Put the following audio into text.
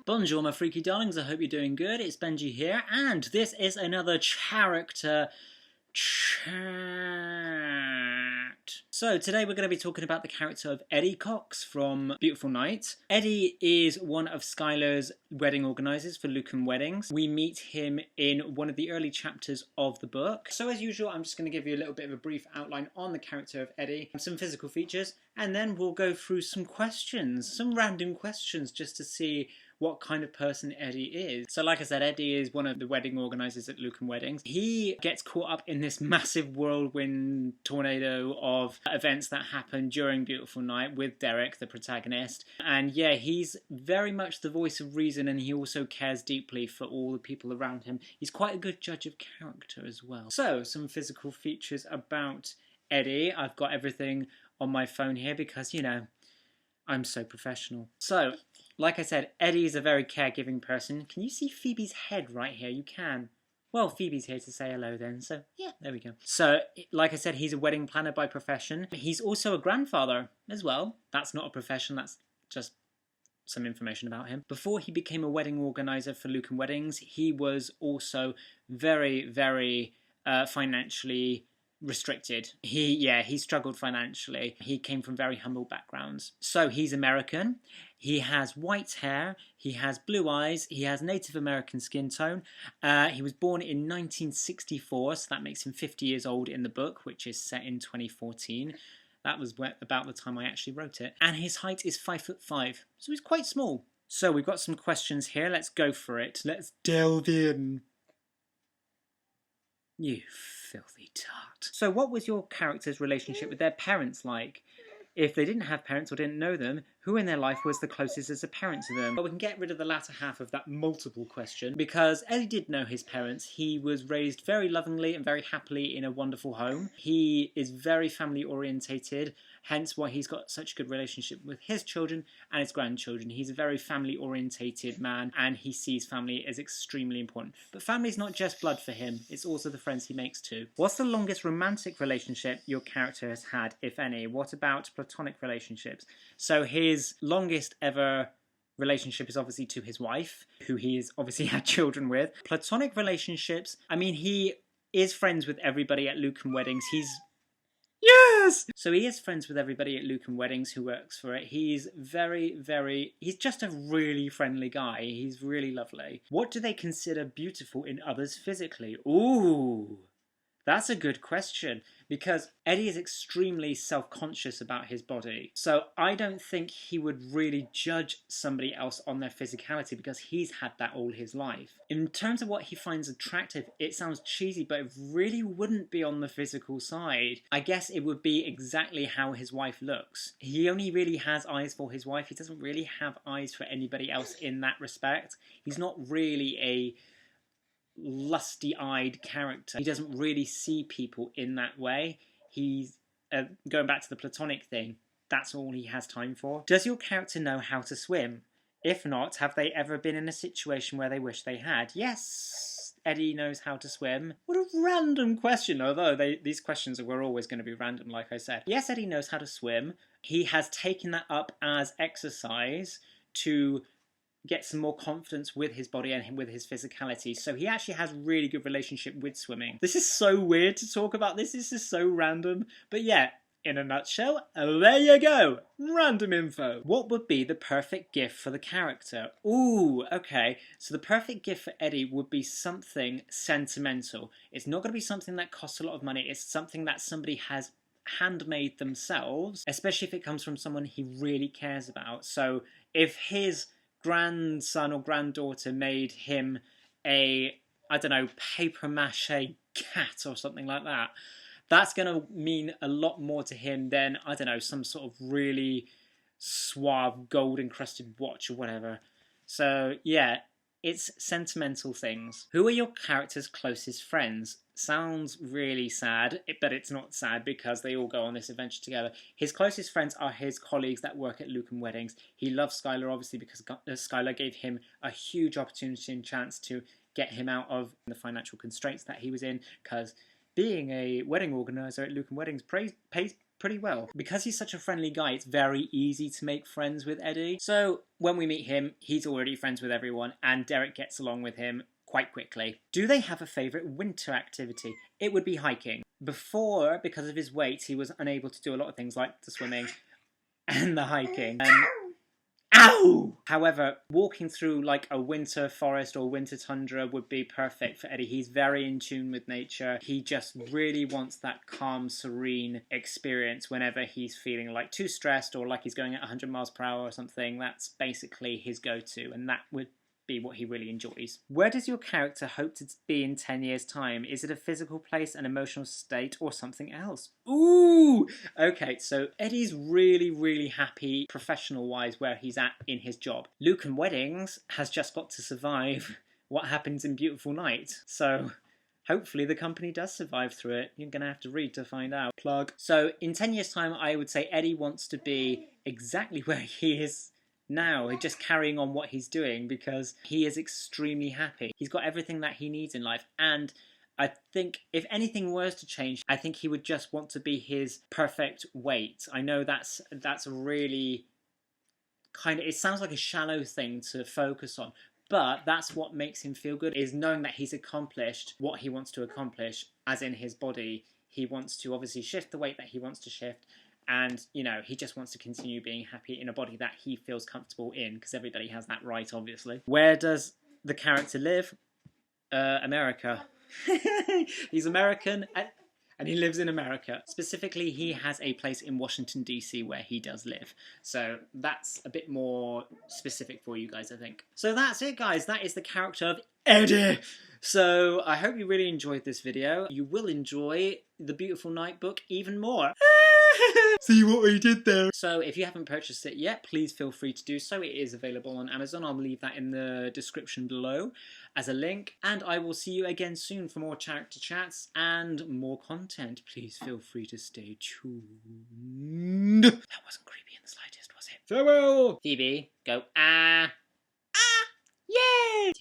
Bonjour my freaky darlings, I hope you're doing good. It's Benji here, and this is another character chat. So today we're going to be talking about the character of Eddie Cox from Beautiful Night. Eddie is one of Skylar's wedding organisers for Lucan Weddings. We meet him in one of the early chapters of the book. So as usual, I'm just going to give you a little bit of a brief outline on the character of Eddie, some physical features, and then we'll go through some questions, some random questions, just to see what kind of person Eddie is. So like I said, Eddie is one of the wedding organisers at Lucan Weddings. He gets caught up in this massive whirlwind tornado of events that happen during Beautiful Night with Derek, the protagonist. And yeah, he's very much the voice of reason, and he also cares deeply for all the people around him. He's quite a good judge of character as well. So, some physical features about Eddie. I've got everything on my phone here because, you know, I'm so professional. So, like I said, Eddie is a very caregiving person. Can you see Phoebe's head right here? You can. Well, Phoebe's here to say hello then, so yeah, there we go. So, like I said, he's a wedding planner by profession. He's also a grandfather as well. That's not a profession, that's just some information about him. Before he became a wedding organizer for Lucan Weddings, he was also very, very financially restricted. He struggled financially. He came from very humble backgrounds. So he's American. He has white hair. He has blue eyes. He has Native American skin tone. He was born in 1964, so that makes him 50 years old in the book, which is set in 2014. That was about the time I actually wrote it. And his height is 5'5", so he's quite small. So we've got some questions here. Let's go for it. Let's delve in. You filthy tart. So what was your character's relationship with their parents like? If they didn't have parents or didn't know them, who in their life was the closest as a parent to them? But we can get rid of the latter half of that multiple question, because Eddie did know his parents. He was raised very lovingly and very happily in a wonderful home. He is very family orientated, hence why he's got such a good relationship with his children and his grandchildren. He's a very family orientated man, and he sees family as extremely important. But family's not just blood for him, it's also the friends he makes too. What's the longest romantic relationship your character has had, if any? What about platonic relationships? So his longest ever relationship is obviously to his wife, who he has obviously had children with. Platonic relationships, I mean, he is friends with everybody at Lucan Weddings. Yes! So he is friends with everybody at Lucan Weddings who works for it. He's he's just a really friendly guy. He's really lovely. What do they consider beautiful in others physically? Ooh, that's a good question, because Eddie is extremely self-conscious about his body. So I don't think he would really judge somebody else on their physicality, because he's had that all his life. In terms of what he finds attractive, it sounds cheesy, but it really wouldn't be on the physical side. I guess it would be exactly how his wife looks. He only really has eyes for his wife. He doesn't really have eyes for anybody else in that respect. He's not really a lusty-eyed character. He doesn't really see people in that way. He's going back to the platonic thing, that's all he has time for. Does your character know how to swim? If not, have they ever been in a situation where they wish they had? Yes, Eddie knows how to swim. What a random question, although these questions were always going to be random, like I said. Yes, Eddie knows how to swim. He has taken that up as exercise to get some more confidence with his body and with his physicality. So he actually has a really good relationship with swimming. This is so weird to talk about this. This is so random. But yeah, in a nutshell, there you go. Random info. What would be the perfect gift for the character? Ooh, okay. So the perfect gift for Eddie would be something sentimental. It's not going to be something that costs a lot of money. It's something that somebody has handmade themselves, especially if it comes from someone he really cares about. So if his grandson or granddaughter made him a, I don't know, paper mache cat or something like that, that's going to mean a lot more to him than, I don't know, some sort of really suave gold encrusted watch or whatever. So yeah, it's sentimental things. Who are your character's closest friends? Sounds really sad, but it's not sad because they all go on this adventure together. His closest friends are his colleagues that work at Lucan Weddings. He loves Skylar obviously because Skylar gave him a huge opportunity and chance to get him out of the financial constraints that he was in, because being a wedding organizer at Lucan Weddings pays pretty well. Because he's such a friendly guy, it's very easy to make friends with Eddie. So when we meet him, he's already friends with everyone, and Derek gets along with him quite quickly. Do they have a favourite winter activity? It would be hiking. Before, because of his weight, he was unable to do a lot of things like the swimming and the hiking. Ow! However, walking through like a winter forest or winter tundra would be perfect for Eddie. He's very in tune with nature. He just really wants that calm, serene experience whenever he's feeling like too stressed or like he's going at 100 miles per hour or something. That's basically his go-to, and that would be what he really enjoys. Where does your character hope to be in 10 years' time? Is it a physical place, an emotional state, or something else? Ooh! Okay, so Eddie's really, really happy professional-wise where he's at in his job. Lucan Weddings has just got to survive what happens in Beautiful Night. So hopefully the company does survive through it. You're going to have to read to find out. Plug. So in 10 years' time, I would say Eddie wants to be exactly where he is now, just carrying on what he's doing, because he is extremely happy. He's got everything that he needs in life, and I think if anything was to change, I think he would just want to be his perfect weight. I know that's a really kind of, it sounds like a shallow thing to focus on, but that's what makes him feel good, is knowing that he's accomplished what he wants to accomplish, as in his body. He wants to obviously shift the weight that he wants to shift, and, you know, he just wants to continue being happy in a body that he feels comfortable in, because everybody has that right, obviously. Where does the character live? America. He's American, and he lives in America. Specifically, he has a place in Washington, D.C. where he does live. So that's a bit more specific for you guys, I think. So that's it, guys. That is the character of Eddie. So I hope you really enjoyed this video. You will enjoy the Beautiful Night book even more. See what we did there. So if you haven't purchased it yet, please feel free to do so. It is available on Amazon. I'll leave that in the description below as a link. And I will see you again soon for more character chats and more content. Please feel free to stay tuned. That wasn't creepy in the slightest, was it? Farewell! Phoebe, go ah. Ah! Yay!